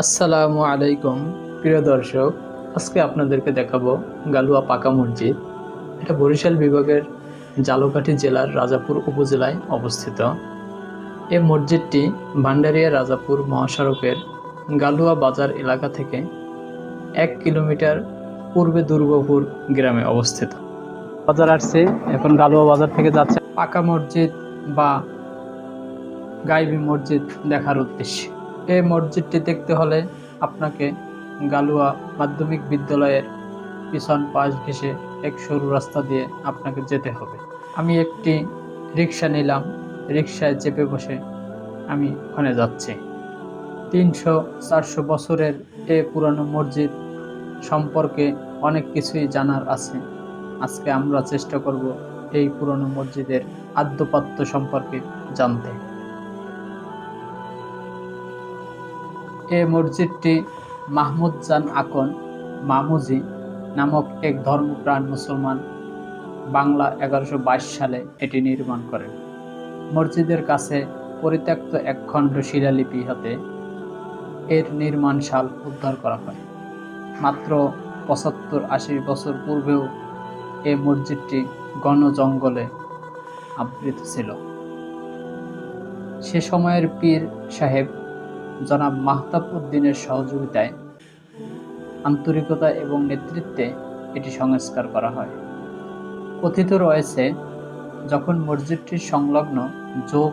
আসসালামু আলাইকুম প্রিয় দর্শক, আজকে আপনাদেরকে দেখাবো গালুয়া পাকা মসজিদ। এটা বরিশাল বিভাগের ঝালকাঠি জেলার রাজাপুর উপজেলায় অবস্থিত। এই মসজিদটি ভান্ডারিয়া রাজাপুর মহাসড়কের গালুয়া বাজার এলাকা থেকে 1 কিলোমিটার পূর্বে দুর্গাপুর গ্রামে অবস্থিত। বাজার আসছে, এখন গালুয়া বাজার থেকে যাচ্ছে পাকা মসজিদ বা গাইবি মসজিদ দেখার উদ্দেশ্যে। এই মসজিদটি দেখতে হলে আপনাকে গালুয়া মাধ্যমিক বিদ্যালয়ের পিছন পাশ ঘেঁষে এক সরু রাস্তা দিয়ে আপনাকে যেতে হবে। আমি একটি রিক্সা নিলাম, রিক্সায় চেপে বসে আমি ওখানে যাচ্ছি। 300-400 বছরের এই পুরানো মসজিদ সম্পর্কে অনেক কিছুই জানার আছে। আজকে আমরা চেষ্টা করব এই পুরানো মসজিদের আদ্যপাত্য সম্পর্কে জানতে। এই মসজিদটি মাহমুদ জান আকন মামুজি নামক এক ধর্মপ্রাণ মুসলমান বাংলা 1122 সালে এটি নির্মাণ করেন। মসজিদের কাছে পরিত্যক্ত এক খণ্ড শিলালিপি হতে এর নির্মাণ সাল উদ্ধার করা হয়। মাত্র 75-80 বছর পূর্বেও এই মসজিদটি ঘন জঙ্গলে আবৃত ছিল। সে সময়ের পীর সাহেব জনাব মাহতাব উদ্দিনের সহযোগিতায়, আন্তরিকতা এবং নেতৃত্বে এটি সংস্কার করা হয়। কথিত রয়েছে, যখন মসজিদটির সংলগ্ন জোক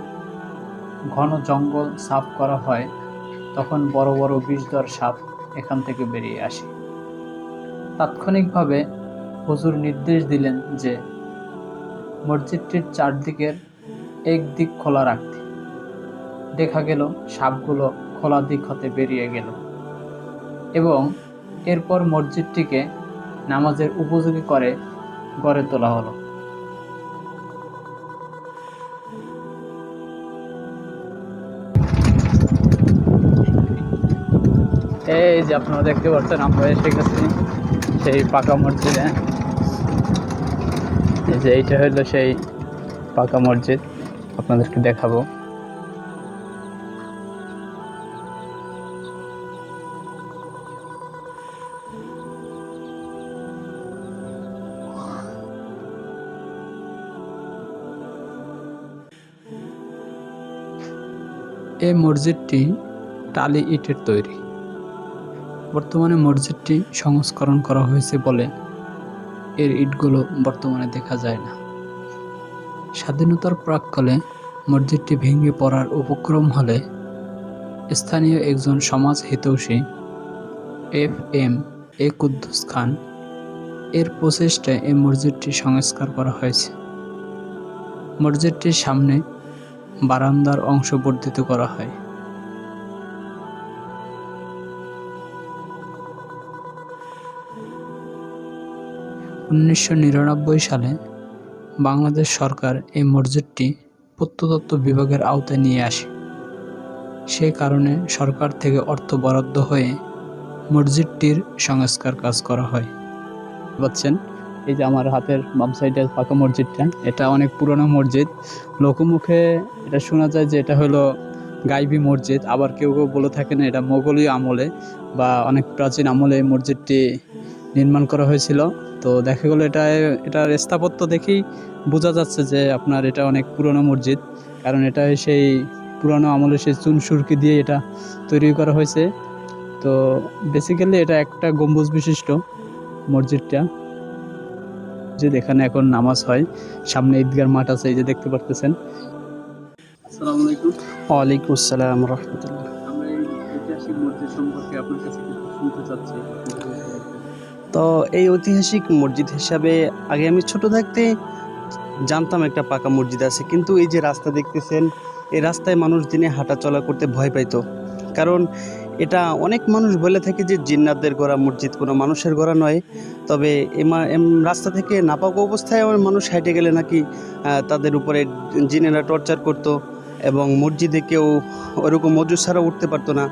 ঘন জঙ্গল সাফ করা হয়, তখন বড় বড় বিষধর সাপ এখান থেকে বেরিয়ে আসে। তাৎক্ষণিকভাবে হুজুর নির্দেশ দিলেন যে মসজিদটির চারদিকের এক দিক খোলা রাখতে। দেখা গেল সাপগুলো খোলা দিক হতে বেরিয়ে গেল এবং এরপর মসজিদটিকে নামাজের উপযোগী করে গড়ে তোলা হলো। এই যে আপনারা দেখতে পাচ্ছেন, আমরা এসে গেছি সেই পাকা মসজিদে। এই যে এইটা হলো সেই পাকা মসজিদ, আপনাদেরকে দেখাবো। এই মসজিদটি টালি ইটের তৈরি। বর্তমানে মসজিদটি সংস্করণ করা হয়েছে বলে এর ইটগুলো বর্তমানে দেখা যায় না। স্বাধীনতার প্রাক্কালে মসজিদটি ভেঙে পড়ার উপক্রম হলে স্থানীয় একজন সমাজ হিতৈষী FM এ কুদ্দুস খান এর প্রচেষ্টায় এই মসজিদটি সংস্কার করা হয়েছে। মসজিদটির সামনে বারান্দার অংশ বর্ধিত করা হয়। (1999) সালে বাংলাদেশ সরকার এই মসজিদটি প্রত্নতত্ত্ব বিভাগের আওতায় নিয়ে আসে। সে কারণে সরকার থেকে অর্থ বরাদ্দ হয়ে মসজিদটির সংস্কার কাজ করা হয়। পাচ্ছেন, এই যে আমার হাতের বাম সাইডের পাকা মসজিদটা, এটা অনেক পুরনো মসজিদ। লোকমুখে এটা শোনা যায় যে এটা হলো গাইবি মসজিদ, আবার কেউ কেউ বলে থাকেন এটা মোগলীয় আমলে বা অনেক প্রাচীন আমলে এই মসজিদটি নির্মাণ করা হয়েছিল। তো দেখা গেলো এটার স্থাপত্য দেখেই বোঝা যাচ্ছে যে আপনার এটা অনেক পুরনো মসজিদ, কারণ এটা সেই পুরনো আমলে সেই চুন সুরকি দিয়ে এটা তৈরি করা হয়েছে। তো বেসিক্যালি এটা একটা গম্বুজ বিশিষ্ট মসজিদটা, যে এখানে এখন নামাজ হয়। সামনে ঈদগার মাঠ আছে, এই যে দেখতে পারতেছেন। আসসালামু আলাইকুম। ওয়ালাইকুম আসসালাম রহমতুল্লাহ। আমরা এই ঐতিহাসিক মসজিদ সম্পর্কে আপনার কাছে কিছু শুনতে চাচ্ছি। তো এই ঐতিহাসিক মসজিদ হিসাবে আগে আমি ছোট থাকতে জানতাম একটা পাকা মসজিদ আছে, কিন্তু এই যে রাস্তা দেখতেছেন, এই রাস্তায় মানুষ দিনে হাঁটা চলা করতে ভয় পাইতো। কারণ এটা অনেক মানুষ বলে থাকে যে জিন্নাতদের গড়া মসজিদ, কোনো মানুষের গড়া নয়। তবে রাস্তা থেকে নাপাক অবস্থায় মানুষ হাঁটে গেলে নাকি তাদের উপরে জিনেরা টর্চার করতো এবং মসজিদে কেউ ওরকম অজু ছাড়া উঠতে পারতো না।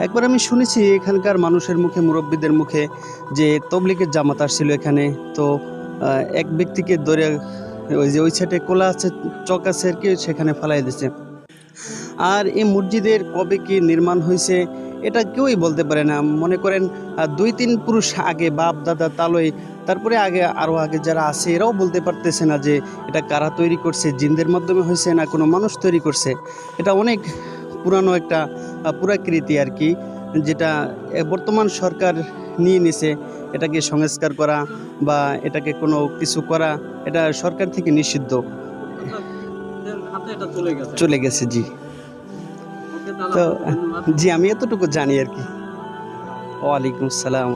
একবার আমি শুনেছি এখানকার মানুষের মুখে, মুরব্বীদের মুখে, যে তবলিগের জামাত আসছিল এখানে। তো এক ব্যক্তিকে ধরে ওই সাইডে কোলা আছে, চক আছে আর কি, সেখানে ফেলাই দিয়েছে। আর এই মসজিদের কবে কি নির্মাণ হয়েছে এটা কেউই বলতে পারে না। মনে করেন 2-3 পুরুষ আগে বাপ দাদা তালই, তারপরে আগে আরও আগে যারা আছে এরাও বলতে পারতেছে না যে এটা কারা তৈরি করছে, জিনদের মাধ্যমে হয়েছে না কোনো মানুষ তৈরি করছে। এটা অনেক পুরানো একটা পুরাকৃতি আর কি, যেটা বর্তমান সরকার নিয়ে নিছে। এটাকে সংস্কার করা বা এটাকে কোনো কিছু করা, এটা সরকার থেকে নিষিদ্ধ চলে গেছে। জি, তো জি আমি এতটুকু জানি আর কি। ওয়ালাইকুম আসসালাম।